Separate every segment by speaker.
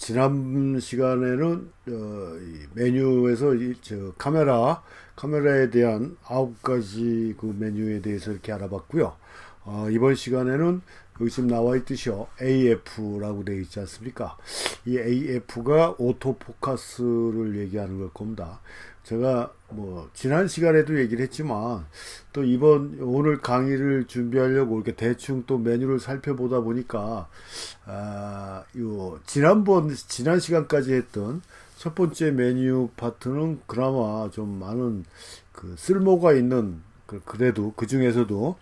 Speaker 1: 지난 시간에는 이 메뉴에서 카메라에 대한 9가지 그 메뉴에 대해서 이렇게 알아봤고요. 이번 시간에는 여기 지금 나와 있듯이 AF라고 되어 있지 않습니까? 이 AF가 오토포커스를 얘기하는 걸 겁니다. 제가 뭐 지난 시간에도 얘기를 했지만 또 오늘 강의를 준비하려고 이렇게 대충 또 메뉴를 살펴보다 보니까 지난 시간까지 했던 첫 번째 메뉴 파트는 그나마 좀 많은 그 쓸모가 있는, 그래도 그 중에서도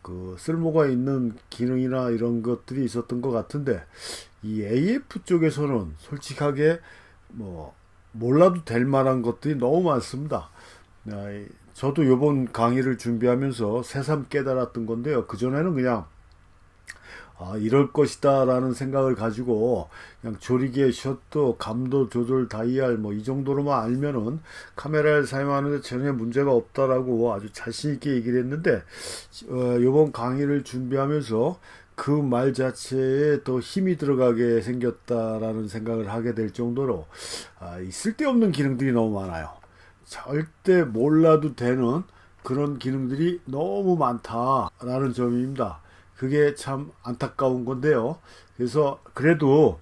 Speaker 1: 그 쓸모가 있는 기능이나 이런 것들이 있었던 것 같은데, 이 AF 쪽에서는 솔직하게 뭐 몰라도 될 만한 것들이 너무 많습니다. 저도 요번 강의를 준비하면서 새삼 깨달았던 건데요. 그전에는 그냥 이럴 것이다 라는 생각을 가지고 그냥 조리개, 셔터, 감도 조절, 다이얼 뭐 이 정도로만 알면은 카메라를 사용하는데 전혀 문제가 없다라고 아주 자신 있게 얘기를 했는데, 요번 강의를 준비하면서 그 말 자체에 더 힘이 들어가게 생겼다라는 생각을 하게 될 정도로 이 쓸데없는 기능들이 너무 많아요. 절대 몰라도 되는 그런 기능들이 너무 많다라는 점입니다. 그게 참 안타까운 건데요. 그래서 그래도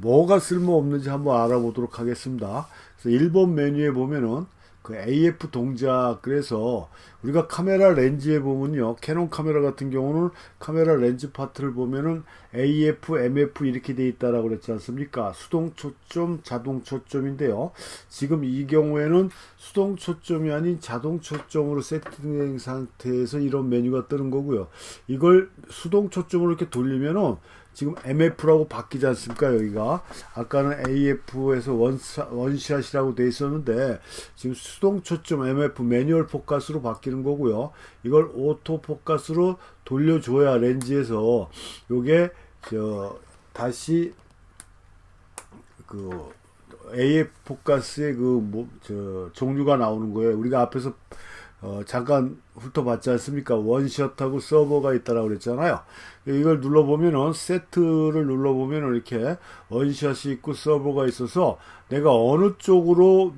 Speaker 1: 뭐가 쓸모없는지 한번 알아보도록 하겠습니다. 그래서 1번 메뉴에 보면은 그 AF 동작, 그래서 우리가 카메라 렌즈에 보면요, 캐논 카메라 같은 경우는 카메라 렌즈 파트를 보면은 AF, MF 이렇게 돼 있다라고 그랬지 않습니까? 수동 초점, 자동 초점인데요. 지금 이 경우에는 수동 초점이 아닌 자동 초점으로 세팅된 상태에서 이런 메뉴가 뜨는 거고요. 이걸 수동 초점으로 이렇게 돌리면은 지금 MF라고 바뀌지 않습니까? 여기가 아까는 AF에서 원샷이라고 돼 있었는데 지금 수동 초점 MF 매뉴얼 포커스로 바뀌는 거고요. 이걸 오토 포커스로 돌려줘야 렌즈에서 요게 다시 그 AF 포커스의 종류가 나오는 거예요. 우리가 앞에서 잠깐 훑어봤지 않습니까? 원샷하고 서버가 있다라고 그랬잖아요. 이걸 눌러보면은, 세트를 눌러보면은 이렇게 원샷이 있고 서버가 있어서 내가 어느 쪽으로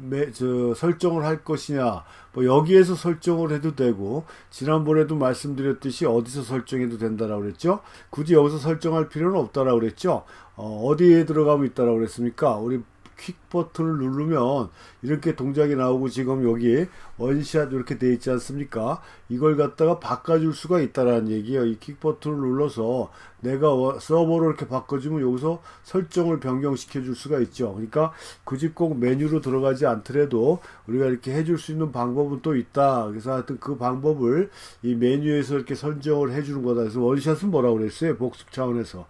Speaker 1: 설정을 할 것이냐, 뭐 여기에서 설정을 해도 되고, 지난번에도 말씀드렸듯이 어디서 설정해도 된다라고 그랬죠? 굳이 여기서 설정할 필요는 없다라고 그랬죠? 어디에 들어가면 있다라고 그랬습니까? 우리 퀵 버튼을 누르면 이렇게 동작이 나오고, 지금 여기 원샷 이렇게 돼 있지 않습니까? 이걸 갖다가 바꿔줄 수가 있다라는 얘기예요. 이 퀵 버튼을 눌러서 내가 서버로 이렇게 바꿔주면 여기서 설정을 변경시켜 줄 수가 있죠. 그러니까 굳이 꼭 메뉴로 들어가지 않더라도 우리가 이렇게 해줄 수 있는 방법은 또 있다. 그래서 하여튼 그 방법을 이 메뉴에서 이렇게 선정을 해주는 거다. 그래서 원샷은 뭐라고 그랬어요? 복습 차원에서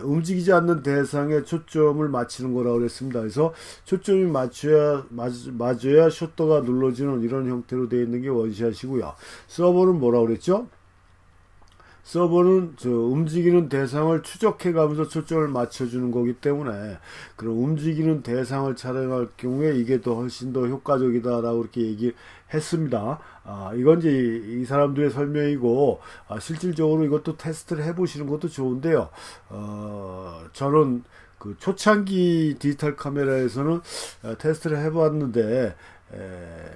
Speaker 1: 움직이지 않는 대상에 초점을 맞추는 거라고 그랬습니다. 그래서 초점이 맞아야 셔터가 눌러지는 이런 형태로 되어 있는 게 원샷이고요. 서버는 뭐라고 그랬죠? 서버는 움직이는 대상을 추적해 가면서 초점을 맞춰주는 거기 때문에, 그런 움직이는 대상을 촬영할 경우에 이게 더 훨씬 더 효과적이다라고 이렇게 얘기했습니다. 이건 이제 이 사람들의 설명이고, 실질적으로 이것도 테스트를 해보시는 것도 좋은데요. 저는 그 초창기 디지털 카메라에서는 테스트를 해봤는데,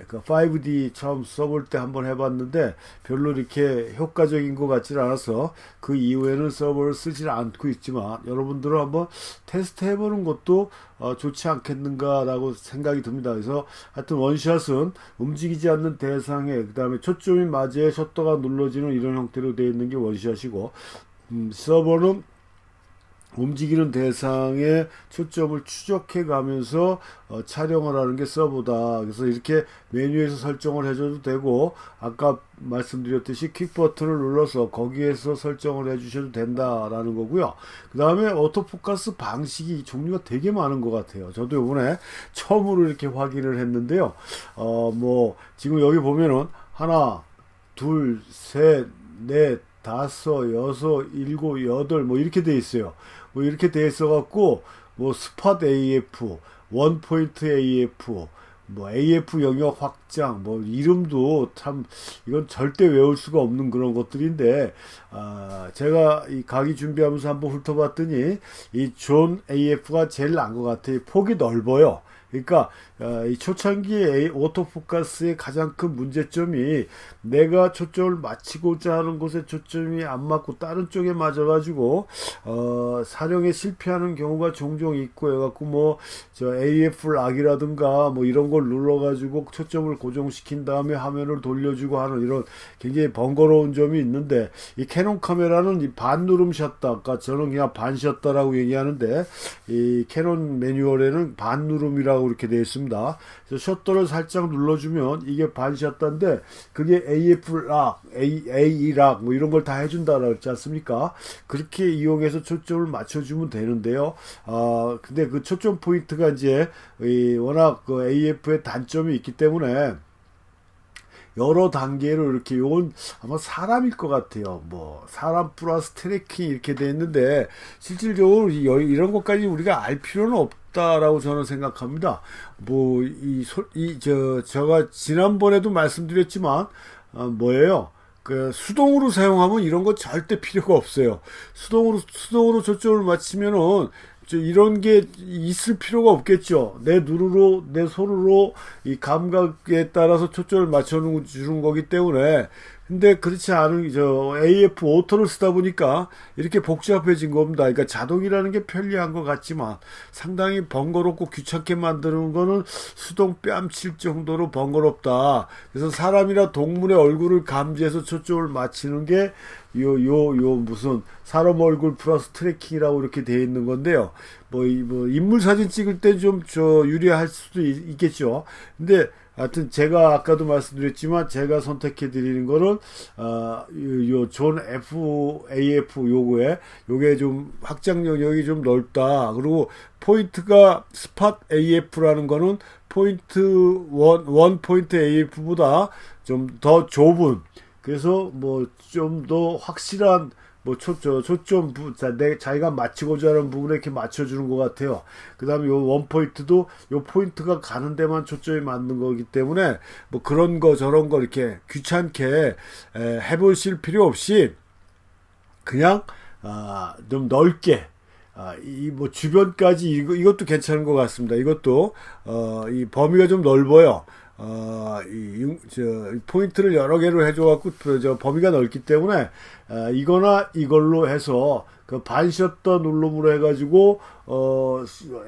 Speaker 1: 그 5D 처음 써볼 때 한번 해봤는데 별로 이렇게 효과적인 것 같지는 않아서 그 이후에는 서버를 쓰지 않고 있지만, 여러분들은 한번 테스트 해보는 것도 좋지 않겠는가라고 생각이 듭니다. 그래서 하여튼 원샷은 움직이지 않는 대상에, 그 다음에 초점이 맞아야 셔터가 눌러지는 이런 형태로 되어 있는 게 원샷이고, 서버는 움직이는 대상에 초점을 추적해 가면서 촬영을 하는 게 서버다. 그래서 이렇게 메뉴에서 설정을 해줘도 되고, 아까 말씀드렸듯이 퀵 버튼을 눌러서 거기에서 설정을 해주셔도 된다라는 거고요. 그 다음에 오토포커스 방식이 종류가 되게 많은 것 같아요. 저도 이번에 처음으로 이렇게 확인을 했는데요. 뭐 지금 여기 보면은 하나, 둘, 셋, 넷, 다섯, 여섯, 일곱, 여덟 뭐 이렇게 돼 있어요. 뭐 이렇게 돼 있어 갖고 뭐 스팟 AF, 원 포인트 AF, 뭐 AF 영역 확장, 뭐 이름도 참 이건 절대 외울 수가 없는 그런 것들인데, 제가 이 강의 준비하면서 한번 훑어봤더니 이 존 AF가 제일 나은 것 같아요. 폭이 넓어요. 그러니까 이 초창기 오토포커스의 가장 큰 문제점이 내가 초점을 맞추고자 하는 곳에 초점이 안 맞고 다른 쪽에 맞아가지고 사령에 실패하는 경우가 종종 있고 해갖고 뭐 저 AF 락이라든가 뭐 이런 걸 눌러가지고 초점을 고정시킨 다음에 화면을 돌려주고 하는 이런 굉장히 번거로운 점이 있는데, 이 캐논 카메라는 이 반누름 셔터, 아까 저는 그냥 반셔터라고 얘기하는데 이 캐논 매뉴얼에는 반누름이라고 이렇게 되어 있습니다. 그래서 셔터를 살짝 눌러주면 이게 반셔터인데 그게 AF 락, AE 락 뭐 이런 걸 다 해준다라고 했지 않습니까? 그렇게 이용해서 초점을 맞춰주면 되는데요. 근데 그 초점 포인트가 이제 워낙 그 AF의 단점이 있기 때문에 여러 단계로 이렇게, 요건 아마 사람일 것 같아요. 뭐 사람 플러스 트래킹 이렇게 돼 있는데 실질적으로 이런 것까지 우리가 알 필요는 없다라고 저는 생각합니다. 뭐 제가 지난번에도 말씀드렸지만 뭐예요? 그 수동으로 사용하면 이런 거 절대 필요가 없어요. 수동으로 초점을 맞추면은 이런 게 있을 필요가 없겠죠. 내 눈으로, 내 손으로 이 감각에 따라서 초점을 맞춰 주는 거기 때문에. 근데 그렇지 않은 AF 오토를 쓰다 보니까 이렇게 복잡해진 겁니다. 그러니까 자동이라는 게 편리한 것 같지만 상당히 번거롭고 귀찮게 만드는 거는 수동 뺨칠 정도로 번거롭다. 그래서 사람이나 동물의 얼굴을 감지해서 초점을 맞추는 게 무슨 사람 얼굴 플러스 트래킹이라고 이렇게 되어 있는 건데요. 뭐 인물 사진 찍을 때 좀 유리할 수도 있겠죠. 근데 하여튼 제가 아까도 말씀드렸지만 제가 선택해 드리는 거는 요 존 AF 요게 좀 확장 영역이 좀 넓다. 그리고 포인트가 스팟 AF라는 거는 원 포인트 AF보다 좀 더 좁은, 그래서 뭐 좀 더 확실한 뭐 초점 자기가 맞추고자 하는 부분에 이렇게 맞춰주는 것 같아요. 그 다음에 요 원 포인트도 요 포인트가 가는 데만 초점이 맞는 거기 때문에 뭐 그런 거 저런 거 이렇게 귀찮게 해보실 필요 없이 그냥 좀 넓게 이 뭐 주변까지 이것도 괜찮은 것 같습니다. 이것도 이 범위가 좀 넓어요. 포인트를 여러 개로 해줘갖고 범위가 넓기 때문에 이거나 이걸로 해서 그 반셔터 눌름으로 해가지고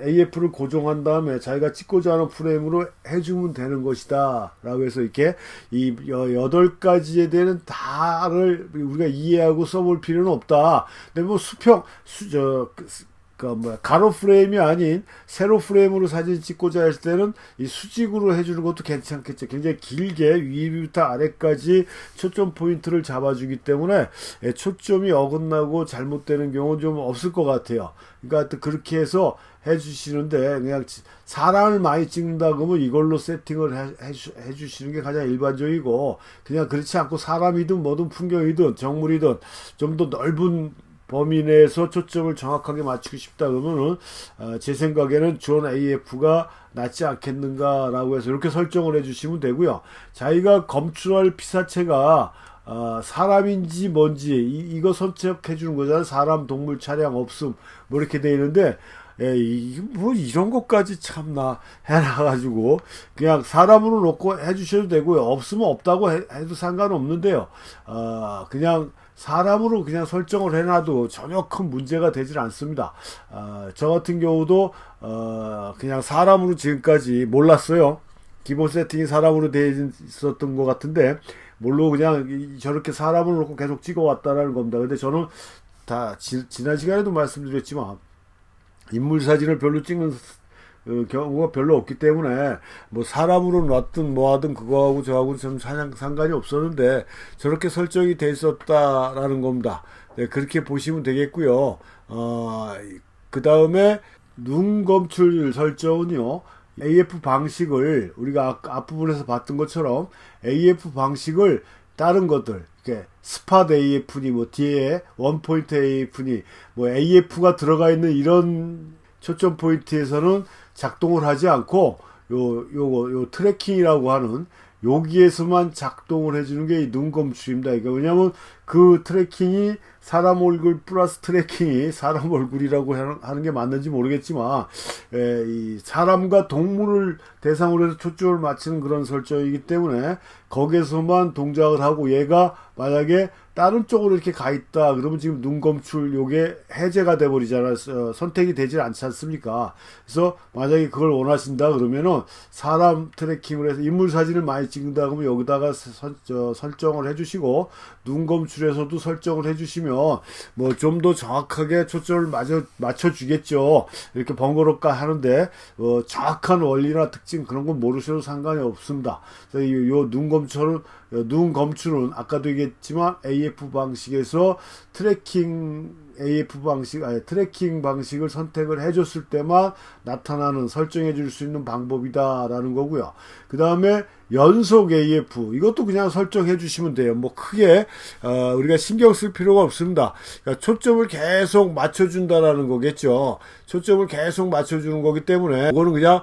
Speaker 1: AF를 고정한 다음에 자기가 찍고자 하는 프레임으로 해주면 되는 것이다 라고 해서 이렇게 이 8가지에 대한 다를 우리가 이해하고 써볼 필요는 없다. 근데 뭐 가로 프레임이 아닌 세로 프레임으로 사진 찍고자 했을 때는 이 수직으로 해주는 것도 괜찮겠죠. 굉장히 길게 위부터 아래까지 초점 포인트를 잡아주기 때문에 초점이 어긋나고 잘못되는 경우는 좀 없을 것 같아요. 그러니까 그렇게 해서 해주시는데, 그냥 사람을 많이 찍는다 그러면 이걸로 세팅을 해주시는 게 가장 일반적이고, 그냥 그렇지 않고 사람이든 뭐든 풍경이든 정물이든 좀 더 넓은 범위 내에서 초점을 정확하게 맞추고 싶다 그러면은 제 생각에는 존 AF가 낫지 않겠는가라고 해서 이렇게 설정을 해주시면 되고요. 자기가 검출할 피사체가 사람인지 뭔지 이거 선택해 주는 거잖아요. 사람, 동물, 차량, 없음 뭐 이렇게 돼 있는데 뭐 이런 것까지 참나 해놔가지고 그냥 사람으로 놓고 해주셔도 되고요. 없으면 없다고 해도 상관없는데요. 그냥 사람으로 그냥 설정을 해놔도 전혀 큰 문제가 되질 않습니다. 저 같은 경우도 그냥 사람으로 지금까지 몰랐어요. 기본 세팅이 사람으로 되어 있었던 것 같은데 물론 그냥 저렇게 사람을 놓고 계속 찍어왔다라는 겁니다. 근데 저는 다 지난 시간에도 말씀드렸지만 인물 사진을 별로 찍는 경우가 별로 없기 때문에 뭐 사람으로 놨든 뭐하든 그거하고 저하고 좀 상관이 없었는데 저렇게 설정이 돼 있었다라는 겁니다. 네, 그렇게 보시면 되겠고요. 그 다음에 눈 검출 설정은요, AF 방식을 우리가 앞부분에서 봤던 것처럼 AF 방식을 다른 것들, 이렇게 스팟 AF니 뭐 뒤에 원포인트 AF니 뭐 AF가 들어가 있는 이런 초점 포인트에서는 작동을 하지 않고 요 트래킹이라고 하는 여기에서만 작동을 해주는 게 이 눈검출입니다. 그러니까 왜냐하면 그 트래킹이 사람 얼굴 플러스 트래킹이 사람 얼굴이라고 하는 게 맞는지 모르겠지만, 이 사람과 동물을 대상으로 해서 초점을 맞추는 그런 설정이기 때문에 거기에서만 동작을 하고, 얘가 만약에 다른 쪽으로 이렇게 가 있다 그러면 지금 눈검출 요게 해제가 돼 버리잖아요. 선택이 되질 않지 않습니까? 그래서 만약에 그걸 원하신다 그러면은 사람 트래킹을 해서 인물 사진을 많이 찍는다 그러면 여기다가 설정을 해주시고, 눈검출에서도 설정을 해주시면 뭐 좀 더 정확하게 초점을 맞춰주겠죠. 이렇게 번거롭까 하는데 정확한 원리나 특징 그런 건 모르셔도 상관이 없습니다. 요 눈검출은 아까도 얘기했지만 AF 방식에서 트래킹 방식을 선택을 해줬을 때만 나타나는, 설정해 줄 수 있는 방법이다라는 거고요. 그 다음에 연속 AF, 이것도 그냥 설정해 주시면 돼요. 뭐 크게 우리가 신경 쓸 필요가 없습니다. 그러니까 초점을 계속 맞춰준다라는 거겠죠. 초점을 계속 맞춰주는 거기 때문에 이거는 그냥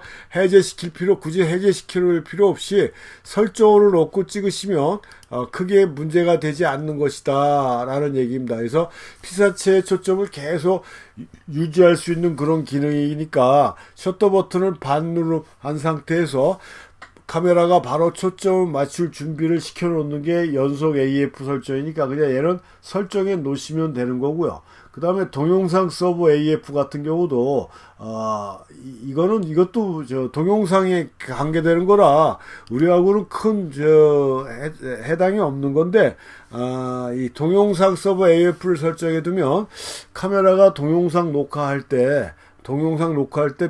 Speaker 1: 굳이 해제시킬 필요 없이 설정으로 놓고 찍으시면 크게 문제가 되지 않는 것이다 라는 얘기입니다. 그래서 피사체의 초점을 계속 유지할 수 있는 그런 기능이니까 셔터 버튼을 반누르한 상태에서 카메라가 바로 초점을 맞출 준비를 시켜 놓는 게 연속 AF 설정이니까 그냥 얘는 설정해 놓으시면 되는 거고요. 그 다음에 동영상 서버 AF 같은 경우도 이것도 동영상에 관계되는 거라 우리하고는 큰 해당이 없는 건데, 이 동영상 서버 AF를 설정해 두면 카메라가 동영상 녹화할 때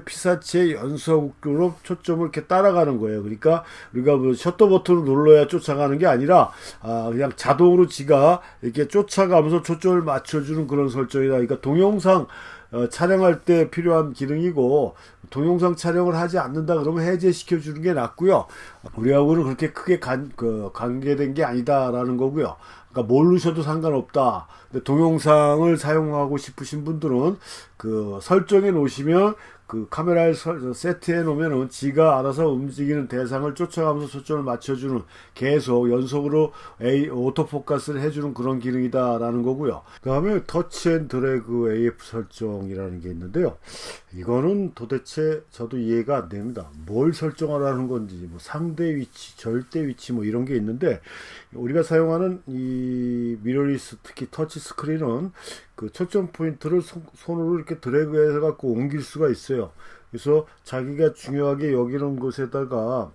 Speaker 1: 피사체의 연속으로 초점을 이렇게 따라가는 거예요. 그러니까 우리가 뭐 셔터 버튼을 눌러야 쫓아가는 게 아니라 그냥 자동으로 지가 이렇게 쫓아가면서 초점을 맞춰주는 그런 설정이다. 그러니까 동영상 촬영할 때 필요한 기능이고, 동영상 촬영을 하지 않는다 그러면 해제시켜 주는 게 낫고요. 우리하고는 그렇게 크게 관계된 게 아니다라는 거고요. 그러니까 모르셔도 상관없다. 근데 동영상을 사용하고 싶으신 분들은 설정해 놓으시면 카메라에 세트해 놓으면은 지가 알아서 움직이는 대상을 쫓아가면서 초점을 맞춰주는, 계속 연속으로 오토포커스를 해주는 그런 기능이다라는 거고요. 그 다음에 터치 앤 드래그 AF 설정이라는 게 있는데요. 이거는 도대체 저도 이해가 안 됩니다. 뭘 설정하라는 건지, 뭐 상대 위치, 절대 위치 뭐 이런 게 있는데, 우리가 사용하는 이 미러리스, 특히 터치 스크린은 초점 포인트를 손으로 이렇게 드래그 해서 갖고 옮길 수가 있어요. 그래서 자기가 중요하게 여기는 곳에다가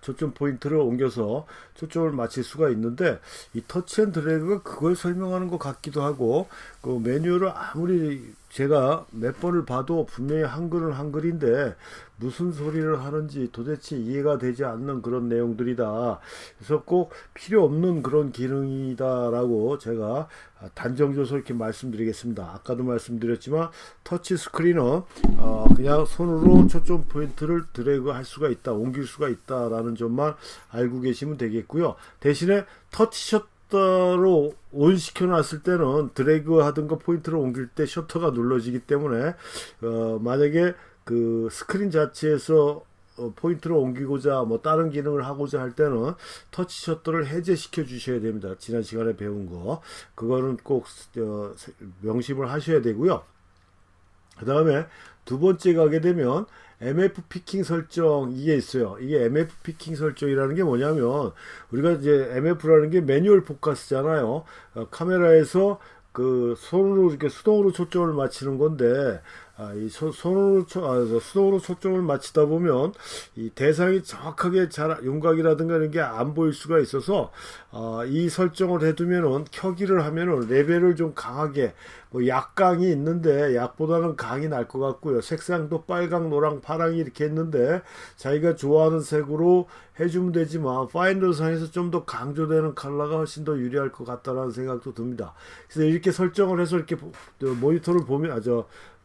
Speaker 1: 초점 포인트를 옮겨서 초점을 맞출 수가 있는데, 이 터치 앤 드래그가 그걸 설명하는 것 같기도 하고, 메뉴를 아무리 제가 몇 번을 봐도 분명히 한글은 한글인데 무슨 소리를 하는지 도대체 이해가 되지 않는 그런 내용들이다. 그래서 꼭 필요 없는 그런 기능이다라고 제가 단정져서 이렇게 말씀드리겠습니다. 아까도 말씀드렸지만 터치 스크린은 그냥 손으로 초점 포인트를 드래그 할 수가 있다, 옮길 수가 있다라는 점만 알고 계시면 되겠고요. 대신에 터치 셔터로 온 시켜놨을 때는 드래그 하든가 포인트를 옮길 때 셔터가 눌러지기 때문에 만약에 스크린 자체에서 포인트를 옮기고자 뭐 다른 기능을 하고자 할 때는 터치 셔터를 해제시켜 주셔야 됩니다. 지난 시간에 배운 거 그거는 꼭 명심을 하셔야 되고요. 그 다음에 두 번째 가게 되면 MF 피킹 설정, 이게 있어요. 이게 MF 피킹 설정이라는 게 뭐냐면, 우리가 이제 MF라는 게 매뉴얼 포커스잖아요. 카메라에서 손으로 이렇게 수동으로 초점을 맞추는 건데, 이 수동으로 초점을 맞추다 보면 이 대상이 정확하게 윤곽이라든가 이런 게 안 보일 수가 있어서 이 설정을 해두면은, 켜기를 하면은 레벨을 좀 강하게, 뭐 약강이 있는데 약보다는 강이 날 것 같고요. 색상도 빨강, 노랑, 파랑이 이렇게 했는데 자기가 좋아하는 색으로 해주면 되지만 파인더 상에서 좀 더 강조되는 컬러가 훨씬 더 유리할 것 같다라는 생각도 듭니다. 그래서 이렇게 설정을 해서 이렇게 모니터를 보면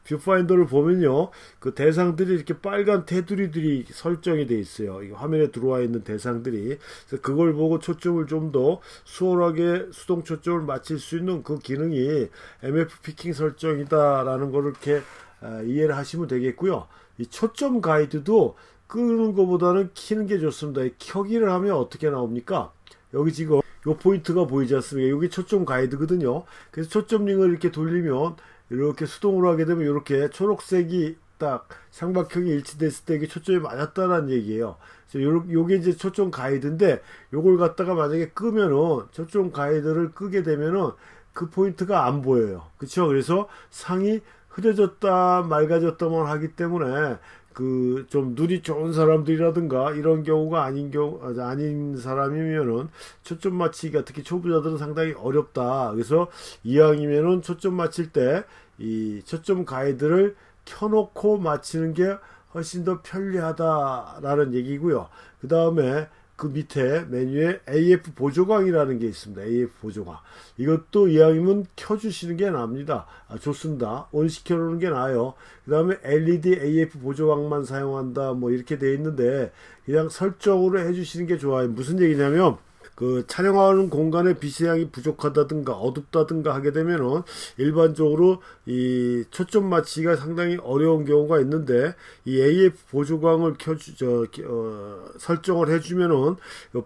Speaker 1: 뷰파인더를 보면요, 그 대상들이 이렇게 빨간 테두리들이 설정이 돼 있어요. 이 화면에 들어와 있는 대상들이. 그래서 그걸 보고 초점을 좀 더 수월하게 수동 초점을 맞출 수 있는 그 기능이 MF 피킹 설정이다라는 걸 이렇게 이해를 하시면 되겠고요. 이 초점 가이드도 끄는 것보다는 키는 게 좋습니다. 켜기를 하면 어떻게 나옵니까? 여기 지금 요 포인트가 보이지 않습니까? 여기 초점 가이드거든요. 그래서 초점 링을 이렇게 돌리면 이렇게 수동으로 하게 되면 이렇게 초록색이 딱 삼각형이 일치됐을 때 이게 초점이 맞았다는 얘기예요. 그래서 요게 이제 초점 가이드인데 요걸 갖다가 만약에 끄면은 초점 가이드를 끄게 되면은 그 포인트가 안 보여요. 그쵸? 그래서 상이 흐려졌다 맑아졌다만 하기 때문에 그 좀 눈이 좋은 사람들이라든가 이런 경우가 아닌 사람이면은 초점 맞추기가 특히 초보자들은 상당히 어렵다. 그래서 이왕이면은 초점 맞힐 때 이 초점 가이드를 켜놓고 맞히는 게 훨씬 더 편리하다라는 얘기고요. 그 다음에 그 밑에 메뉴에 AF 보조광이라는 게 있습니다. AF 보조광. 이것도 이왕이면 켜주시는 게 납니다. 좋습니다. 온 시켜놓는 게 나아요. 그 다음에 LED AF 보조광만 사용한다. 뭐 이렇게 돼 있는데 그냥 설정으로 해주시는 게 좋아요. 무슨 얘기냐면 그 촬영하는 공간에 빛의 양이 부족하다든가 어둡다든가 하게 되면은 일반적으로 이 초점 맞추기가 상당히 어려운 경우가 있는데 이 AF 보조광을 설정을 해주면은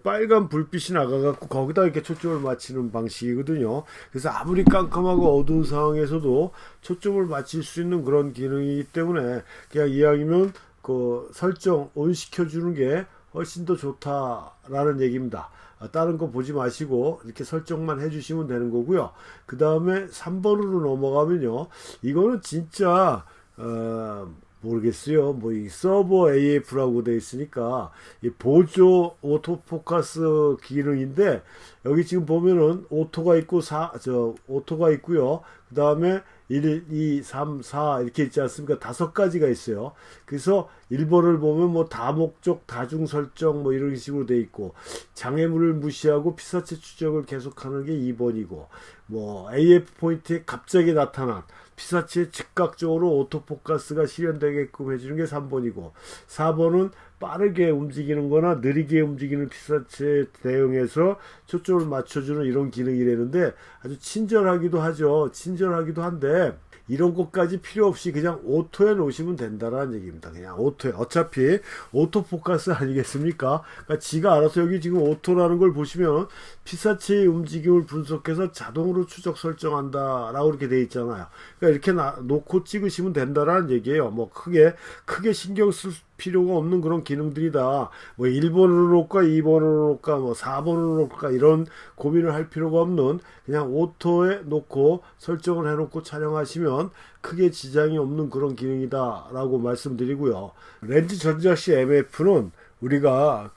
Speaker 1: 빨간 불빛이 나가갖고 거기다 이렇게 초점을 맞추는 방식이거든요. 그래서 아무리 깜깜하고 어두운 상황에서도 초점을 맞출 수 있는 그런 기능이기 때문에 그냥 이왕이면 그 설정 온 시켜주는 게 훨씬 더 좋다라는 얘기입니다. 다른 거 보지 마시고 이렇게 설정만 해주시면 되는 거고요. 그 다음에 3번으로 넘어가면요. 이거는 진짜 모르겠어요. 뭐 이 서버 AF라고 되어 있으니까 이 보조 오토포커스 기능인데 여기 지금 보면은 오토가 있고 오토가 있고요. 그 다음에 1, 2, 3, 4 이렇게 있지 않습니까? 5가지가 있어요. 그래서 1번을 보면 뭐 다목적 다중 설정 뭐 이런 식으로 돼 있고 장애물을 무시하고 피사체 추적을 계속하는 게 2번이고 뭐 AF 포인트에 갑자기 나타난 피사체에 즉각적으로 오토포커스가 실현되게끔 해주는 게 3번이고 4번은 빠르게 움직이는 거나 느리게 움직이는 피사체에 대응해서 초점을 맞춰주는 이런 기능이라는데 아주 친절하기도 하죠. 친절하기도 한데 이런 것까지 필요 없이 그냥 오토에 놓으시면 된다라는 얘기입니다. 그냥 오토에. 어차피 오토포커스 아니겠습니까? 그러니까 지가 알아서 여기 지금 오토라는 걸 보시면 피사체의 움직임을 분석해서 자동으로 추적 설정한다라고 이렇게 돼 있잖아요. 그러니까 이렇게 놓고 찍으시면 된다라는 얘기예요. 뭐 크게 신경 쓸 필요가 없는 그런 기능들이다. 뭐 1번으로 놓을까 2번으로 놓을까 뭐 4번으로 놓을까 이런 고민을 할 필요가 없는 그냥 오토에 놓고 설정을 해놓고 촬영하시면 크게 지장이 없는 그런 기능이다 라고 말씀드리고요. 렌즈 전자식 MF는 우리가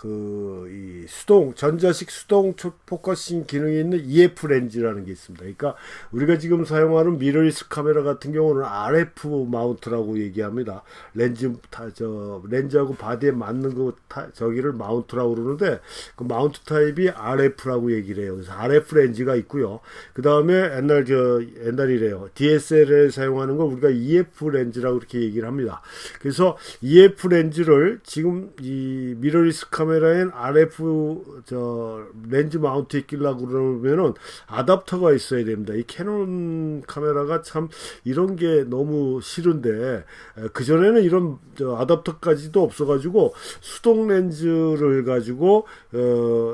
Speaker 1: 이 전자식 수동 포커싱 기능이 있는 EF 렌즈라는 게 있습니다. 그러니까 우리가 지금 사용하는 미러리스 카메라 같은 경우는 RF 마운트라고 얘기합니다. 렌즈하고 바디에 맞는 저기를 마운트라고 그러는데 그 마운트 타입이 RF라고 얘기를 해요. 그래서 RF 렌즈가 있고요. 그 다음에 옛날이래요. DSLR에 사용하는 걸 우리가 EF 렌즈라고 이렇게 얘기를 합니다. 그래서 EF 렌즈를 지금 이 미러리스 카메라엔 RF 렌즈 마운트에 끼려고 그러면은 아답터가 있어야 됩니다. 이 캐논 카메라가 참 이런 게 너무 싫은데 그전에는 이런 아답터까지도 없어가지고 수동 렌즈를 가지고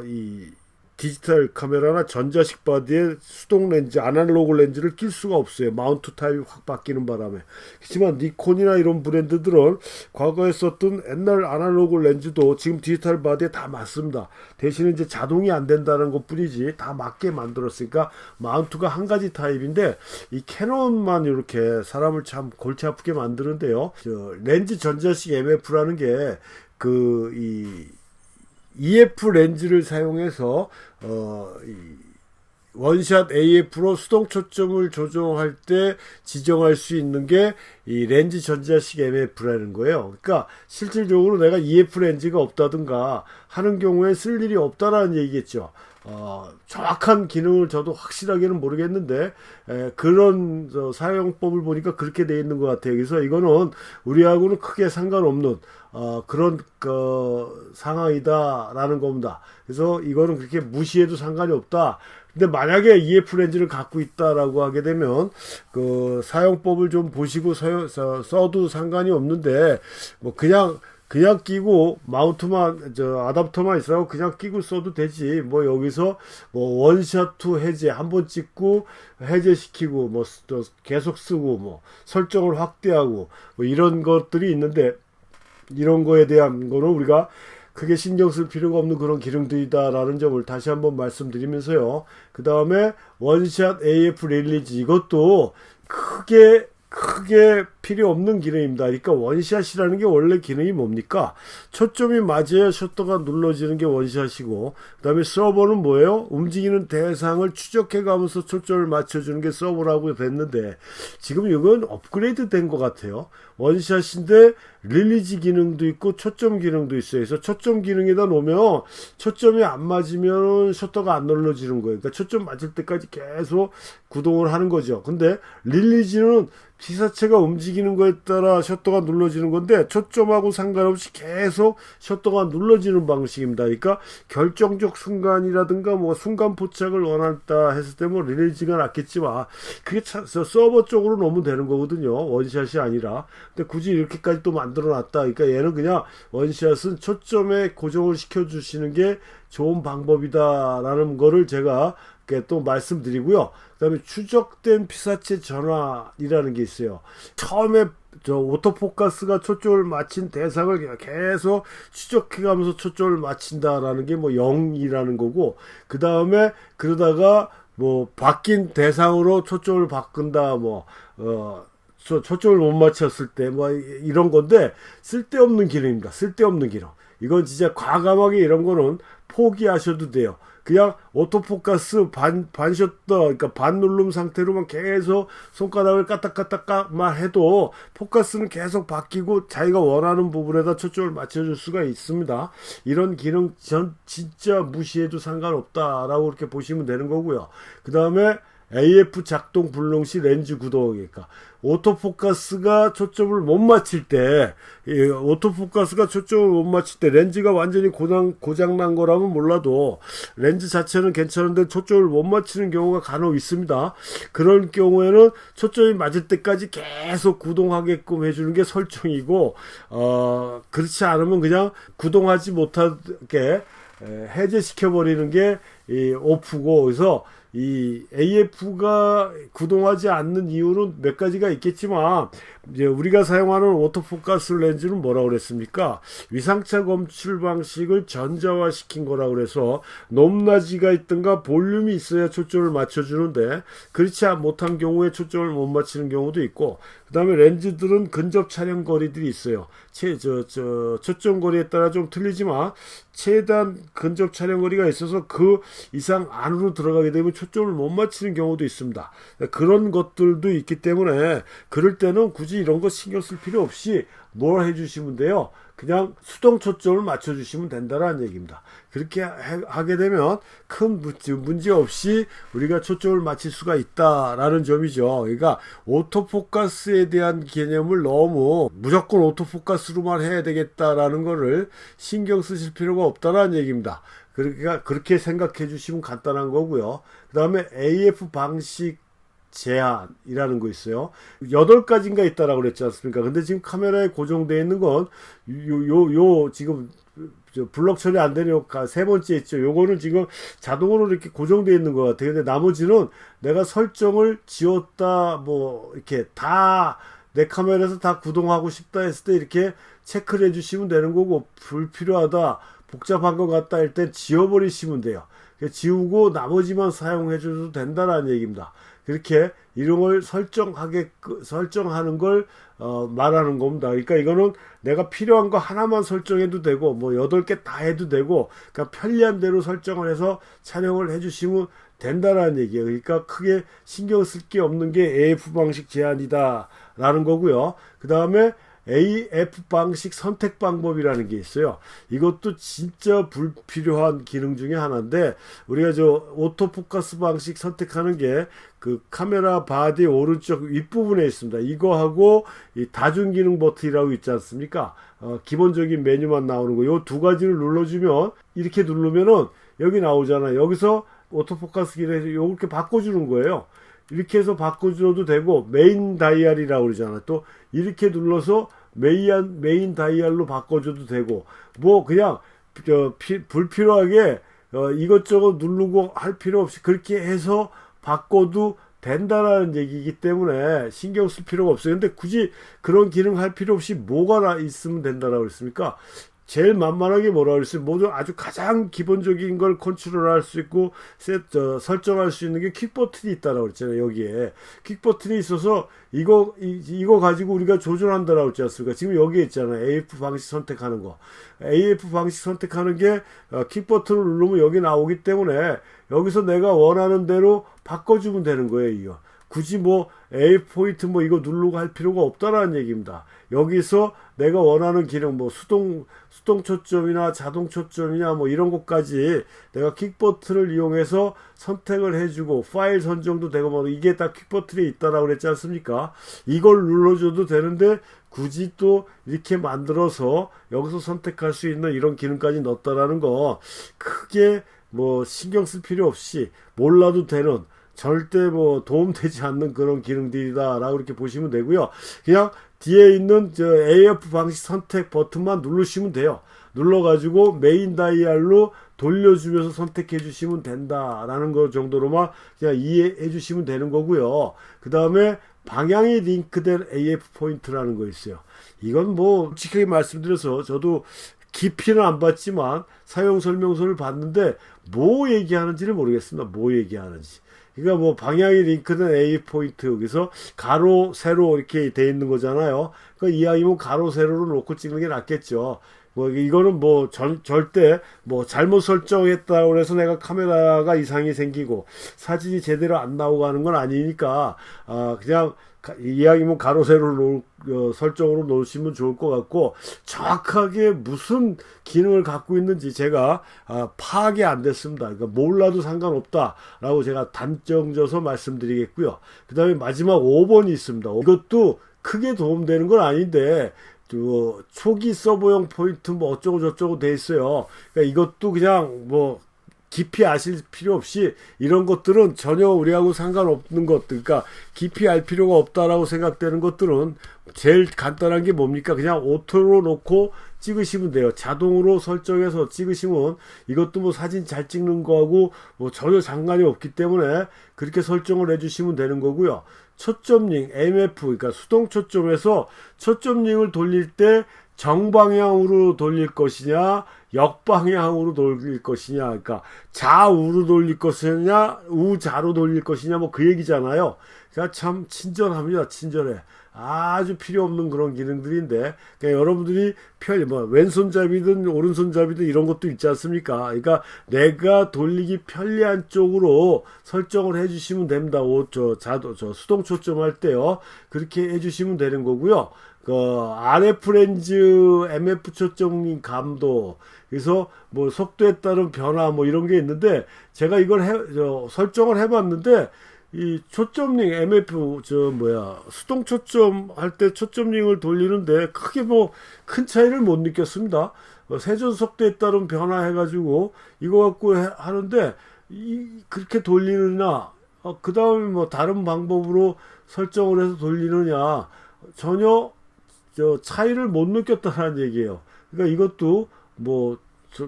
Speaker 1: 이 디지털 카메라나 전자식 바디에 수동 렌즈, 아날로그 렌즈를 낄 수가 없어요. 마운트 타입이 확 바뀌는 바람에. 하지만 니콘이나 이런 브랜드들은 과거에 썼던 옛날 아날로그 렌즈도 지금 디지털 바디에 다 맞습니다. 대신에 이제 자동이 안 된다는 것 뿐이지 다 맞게 만들었으니까 마운트가 한 가지 타입인데 이 캐논만 이렇게 사람을 참 골치 아프게 만드는데요. 렌즈 전자식 MF라는 게 EF 렌즈를 사용해서 이 원샷 AF로 수동 초점을 조정할 때 지정할 수 있는 게 이 렌즈 전자식 MF라는 거예요. 그러니까 실질적으로 내가 EF 렌즈가 없다든가 하는 경우에 쓸 일이 없다라는 얘기겠죠. 정확한 기능을 저도 확실하게는 모르겠는데 그런 사용법을 보니까 그렇게 돼 있는 것 같아요. 그래서 이거는 우리하고는 크게 상관없는 그런 상황이다라는 겁니다. 그래서 이거는 그렇게 무시해도 상관이 없다. 근데 만약에 EF 렌즈를 갖고 있다라고 하게 되면 그 사용법을 좀 보시고 써도 상관이 없는데 뭐 그냥 그냥 끼고 마우트만 아답터만 있어도 그냥 끼고 써도 되지. 뭐 여기서 뭐 원샷 투 해제 한 번 찍고 해제시키고 뭐 또 계속 쓰고 뭐 설정을 확대하고 뭐 이런 것들이 있는데, 이런 거에 대한 거는 우리가 크게 신경 쓸 필요가 없는 그런 기능들이다라는 점을 다시 한번 말씀드리면서요. 그 다음에 원샷 AF 릴리즈, 이것도 크게 필요 없는 기능입니다. 그러니까 원샷이라는 게 원래 기능이 뭡니까? 초점이 맞아야 셔터가 눌러지는 게 원샷이고, 그 다음에 서버는 뭐예요? 움직이는 대상을 추적해 가면서 초점을 맞춰주는 게 서버라고 됐는데, 지금 이건 업그레이드 된 것 같아요. 원샷인데 릴리즈 기능도 있고 초점 기능도 있어요. 그래서 초점 기능에다 놓으면 초점이 안 맞으면 셔터가 안 눌러지는 거예요. 그러니까 초점 맞을 때까지 계속 구동을 하는 거죠. 근데 릴리즈는 피사체가 움직이는 거에 따라 셔터가 눌러지는 건데, 초점하고 상관없이 계속 셔터가 눌러지는 방식입니다. 그러니까 결정적 순간이라든가 뭐 순간 포착을 원한다 했을 때 뭐 릴리즈가 낫겠지만, 그게 서버 쪽으로 놓으면 되는 거거든요. 원샷이 아니라. 근데 굳이 이렇게까지 또 만들어 놨다. 그러니까 얘는 그냥 원샷은 초점에 고정을 시켜 주시는 게 좋은 방법이다라는 거를 제가 또 말씀드리고요. 그 다음에 추적된 피사체 전환이라는 게 있어요. 처음에 오토포커스가 초점을 맞힌 대상을 계속 추적해가면서 초점을 맞춘다라는 게 뭐 0이라는 거고, 그 다음에 그러다가 뭐 바뀐 대상으로 초점을 바꾼다, 초점을 못 맞췄을 때 뭐 이런 건데, 쓸데없는 기능입니다. 쓸데없는 기능. 이건 진짜 과감하게 이런 거는 포기하셔도 돼요. 그냥 오토포커스 반셔터, 그러니까 반 누름 상태로만 계속 손가락을 까딱까딱만 해도 포커스는 계속 바뀌고 자기가 원하는 부분에다 초점을 맞춰줄 수가 있습니다. 이런 기능 전 진짜 무시해도 상관없다라고 그렇게 보시면 되는 거고요. 그 다음에 AF 작동 불능 시 렌즈 구동이니까 오토포커스가 초점을 못 맞출 때, 렌즈가 완전히 고장난 거라면 몰라도 렌즈 자체는 괜찮은데 초점을 못 맞추는 경우가 간혹 있습니다. 그런 경우에는 초점이 맞을 때까지 계속 구동하게끔 해주는 게 설정이고, 그렇지 않으면 그냥 구동하지 못하게 해제시켜 버리는 게 이 오프고, 그래서 이 AF가 구동하지 않는 이유는 몇 가지가 있겠지만, 이제 우리가 사용하는 오토포커스 렌즈는 뭐라고 그랬습니까? 위상차 검출 방식을 전자화 시킨 거라고 그래서 높낮이가 있든가 볼륨이 있어야 초점을 맞춰주는데, 그렇지 못한 경우에 초점을 못 맞추는 경우도 있고, 그 다음에 렌즈들은 근접 촬영 거리들이 있어요. 초점 거리에 따라 좀 틀리지만 최대한 근접 촬영 거리가 있어서 그 이상 안으로 들어가게 되면 초점을 못 맞추는 경우도 있습니다. 그런 것들도 있기 때문에 그럴 때는 굳이 이런 거 신경 쓸 필요 없이 뭘 해주시면 돼요? 그냥 수동 초점을 맞춰주시면 된다는 얘기입니다. 그렇게 하게 되면 큰 문제 없이 우리가 초점을 맞출 수가 있다라는 점이죠. 그러니까 오토포커스에 대한 개념을 너무 무조건 오토포커스로만 해야 되겠다라는 거를 신경 쓰실 필요가 없다는 얘기입니다. 그러니까 그렇게 생각해 주시면 간단한 거고요. 그 다음에 AF 방식 제한이라는 거 있어요. 8가지인가 있다라고 그랬지 않습니까? 근데 지금 카메라에 고정되어 있는 건 지금 블럭 처리 안 되는 세 번째 있죠. 요거는 지금 자동으로 이렇게 고정되어 있는 것 같아요. 근데 나머지는 내가 설정을 지웠다, 뭐 이렇게 다 내 카메라에서 다 구동하고 싶다 했을 때 이렇게 체크를 해주시면 되는 거고, 불필요하다, 복잡한 것 같다 할 때 지워버리시면 돼요. 지우고 나머지만 사용해 줘도 된다는 얘기입니다. 그렇게 이런 걸 설정하는 걸 말하는 겁니다. 그러니까 이거는 내가 필요한 거 하나만 설정해도 되고, 뭐 8개 다 해도 되고, 그러니까 편리한 대로 설정을 해서 촬영을 해주시면 된다라는 얘기예요. 그러니까 크게 신경 쓸 게 없는 게 AF 방식 제한이다 라는 거고요. 그 다음에 AF 방식 선택 방법이라는 게 있어요. 이것도 진짜 불필요한 기능 중에 하나인데, 우리가 오토포커스 방식 선택하는 게 그 카메라 바디 오른쪽 윗부분에 있습니다. 이거하고 이 다중 기능 버튼이라고 있지 않습니까? 기본적인 메뉴만 나오는 거. 요 두 가지를 눌러주면, 이렇게 누르면은 여기 나오잖아요. 여기서 오토포커스 기능에서 이렇게 바꿔주는 거예요. 이렇게 해서 바꿔줘도 되고, 메인 다이얼이라고 그러잖아요. 또 이렇게 눌러서 메인 다이얼로 바꿔줘도 되고, 뭐 그냥 불필요하게 이것저것 누르고 할 필요 없이 그렇게 해서 바꿔도 된다라는 얘기이기 때문에 신경 쓸 필요가 없어요. 근데 굳이 그런 기능 할 필요 없이 뭐가 있으면 된다라고 그랬습니까? 제일 만만하게 뭐라 그랬어요? 모두 아주 가장 기본적인 걸 컨트롤할 수 있고 설정할 수 있는 게 퀵 버튼이 있다라고 그랬잖아요. 여기에 퀵 버튼이 있어서 이거 가지고 우리가 조절한다라고 그랬지 않습니까? 지금 여기에 있잖아요. AF 방식 선택하는 거. AF 방식 선택하는 게 퀵 버튼을 누르면 여기 나오기 때문에 여기서 내가 원하는 대로 바꿔주면 되는 거예요. 이거 굳이 뭐 A 포인트 뭐 이거 누르고 할 필요가 없다라는 얘기입니다. 여기서 내가 원하는 기능 뭐 수동 초점이나 자동 초점이냐 뭐 이런 것까지 내가 퀵 버튼을 이용해서 선택을 해주고 파일 선정도 되고 뭐 이게 다 퀵 버튼에 있다라고 그랬지 않습니까? 이걸 눌러줘도 되는데 굳이 또 이렇게 만들어서 여기서 선택할 수 있는 이런 기능까지 넣었다라는 거 크게 뭐 신경 쓸 필요 없이 몰라도 되는 절대 뭐 도움되지 않는 그런 기능들이다라고 이렇게 보시면 되고요. 그냥 뒤에 있는 AF 방식 선택 버튼만 누르시면 돼요. 눌러가지고 메인 다이얼로 돌려주면서 선택해 주시면 된다라는 거 정도로만 그냥 이해해 주시면 되는 거고요. 그 다음에 방향이 링크된 AF 포인트라는 거 있어요. 이건 뭐 솔직하게 말씀드려서 저도 깊이는 안 봤지만 사용 설명서를 봤는데 뭐 얘기하는지를 모르겠습니다. 뭐 얘기하는지. 그러니까 뭐 방향이 링크된 A 포인트 여기서 가로 세로 이렇게 돼 있는 거잖아요. 그러니까 이왕이면 가로 세로로 놓고 찍는 게 낫겠죠. 뭐 이거는 뭐 절대 뭐 잘못 설정했다고 해서 내가 카메라가 이상이 생기고 사진이 제대로 안 나오고 하는 건 아니니까 그냥 이왕이면 가로 세로 설정으로 놓으시면 좋을 것 같고 정확하게 무슨 기능을 갖고 있는지 제가 파악이 안 됐습니다. 그러니까 몰라도 상관없다라고 제가 단정져서 말씀드리겠고요. 그 다음에 마지막 5번이 있습니다. 이것도 크게 도움되는 건 아닌데 초기 서버용 포인트 뭐 어쩌고 저쩌고 돼 있어요. 그러니까 이것도 그냥 뭐 깊이 아실 필요 없이 이런 것들은 전혀 우리하고 상관없는 것들, 그러니까 깊이 알 필요가 없다라고 생각되는 것들은 제일 간단한 게 뭡니까? 그냥 오토로 놓고 찍으시면 돼요. 자동으로 설정해서 찍으시면 이것도 뭐 사진 잘 찍는 거하고 뭐 전혀 상관이 없기 때문에 그렇게 설정을 해주시면 되는 거고요. 초점링, MF, 그러니까 수동 초점에서 초점링을 돌릴 때 정방향으로 돌릴 것이냐 역방향으로 돌릴 것이냐, 그러니까 좌우로 돌릴 것이냐 우좌로 돌릴 것이냐 뭐 그 얘기잖아요. 그러니까 참 친절합니다. 친절해. 아주 필요 없는 그런 기능들인데 그러니까 여러분들이 뭐 왼손잡이든 오른손잡이든 이런 것도 있지 않습니까? 그러니까 내가 돌리기 편리한 쪽으로 설정을 해주시면 됩니다. 수동 초점할 때요 그렇게 해주시면 되는 거고요. RF 렌즈 MF 초점 감도 그래서 뭐 속도에 따른 변화 뭐 이런 게 있는데 제가 이걸 설정을 해봤는데 이 초점링 MF 수동 초점 할 때 초점링을 돌리는데 크게 뭐 큰 차이를 못 느꼈습니다. 세전 속도에 따른 변화 해가지고 이거 갖고 하는데 그렇게 돌리느냐 그 다음에 뭐 다른 방법으로 설정을 해서 돌리느냐 전혀 차이를 못 느꼈다는 얘기예요. 그러니까 이것도 뭐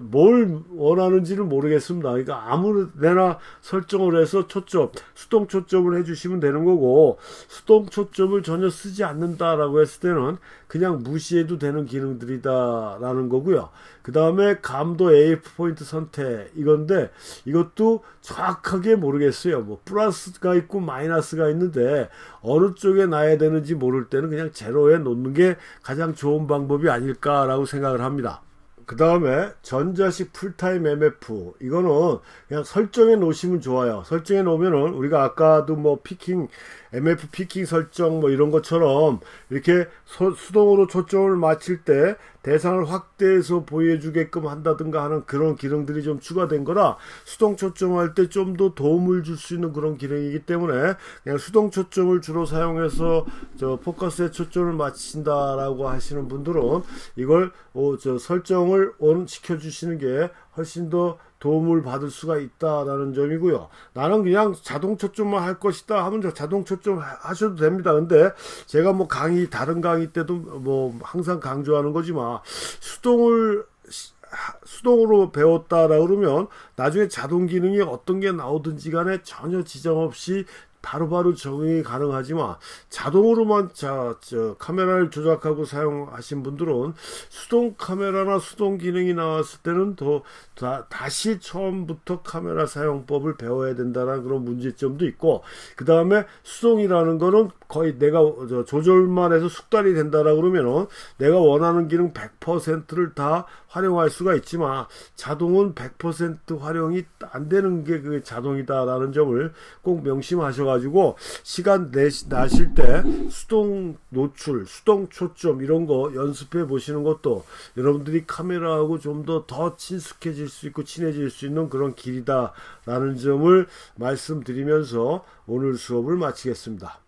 Speaker 1: 뭘 원하는지는 모르겠습니다. 그러니까 아무데나 설정을 해서 수동 초점을 해주시면 되는 거고 수동 초점을 전혀 쓰지 않는다라고 했을 때는 그냥 무시해도 되는 기능들이다라는 거고요. 그 다음에 감도 AF 포인트 선택 이건데 이것도 정확하게 모르겠어요. 뭐 플러스가 있고 마이너스가 있는데 어느 쪽에 놔야 되는지 모를 때는 그냥 제로에 놓는 게 가장 좋은 방법이 아닐까라고 생각을 합니다. 그 다음에 전자식 풀타임 MF 이거는 그냥 설정해 놓으시면 좋아요. 설정해 놓으면은 우리가 아까도 뭐 MF 피킹 설정 뭐 이런 것처럼 이렇게 수동으로 초점을 맞출 때 대상을 확대해서 보여주게끔 한다든가 하는 그런 기능들이 좀 추가된 거라 수동 초점할 때 좀 더 도움을 줄 수 있는 그런 기능이기 때문에 그냥 수동 초점을 주로 사용해서 포커스에 초점을 맞춘다라고 하시는 분들은 이걸 설정을 ON 시켜 주시는 게 훨씬 더 도움을 받을 수가 있다라는 점이고요. 나는 그냥 자동 초점만 할 것이다 하면 자동 초점 하셔도 됩니다. 근데 제가 뭐 다른 강의 때도 뭐 항상 강조하는 거지만 수동으로 배웠다라 그러면 나중에 자동 기능이 어떤 게 나오든지 간에 전혀 지장 없이 바로바로 적응이 가능하지만 자동으로만 카메라를 조작하고 사용하신 분들은 수동 카메라나 수동 기능이 나왔을 때는 다시 처음부터 카메라 사용법을 배워야 된다는 그런 문제점도 있고, 그 다음에 수동이라는 거는 거의 내가 조절만 해서 숙달이 된다라 그러면은 내가 원하는 기능 100%를 다 활용할 수가 있지만 자동은 100% 활용이 안 되는 게 그 자동이다라는 점을 꼭 명심하셔가지고 시간 나실 때 수동 노출, 수동 초점 이런 거 연습해 보시는 것도 여러분들이 카메라하고 좀 더 친숙해질 수 있고 친해질 수 있는 그런 길이다라는 점을 말씀드리면서 오늘 수업을 마치겠습니다.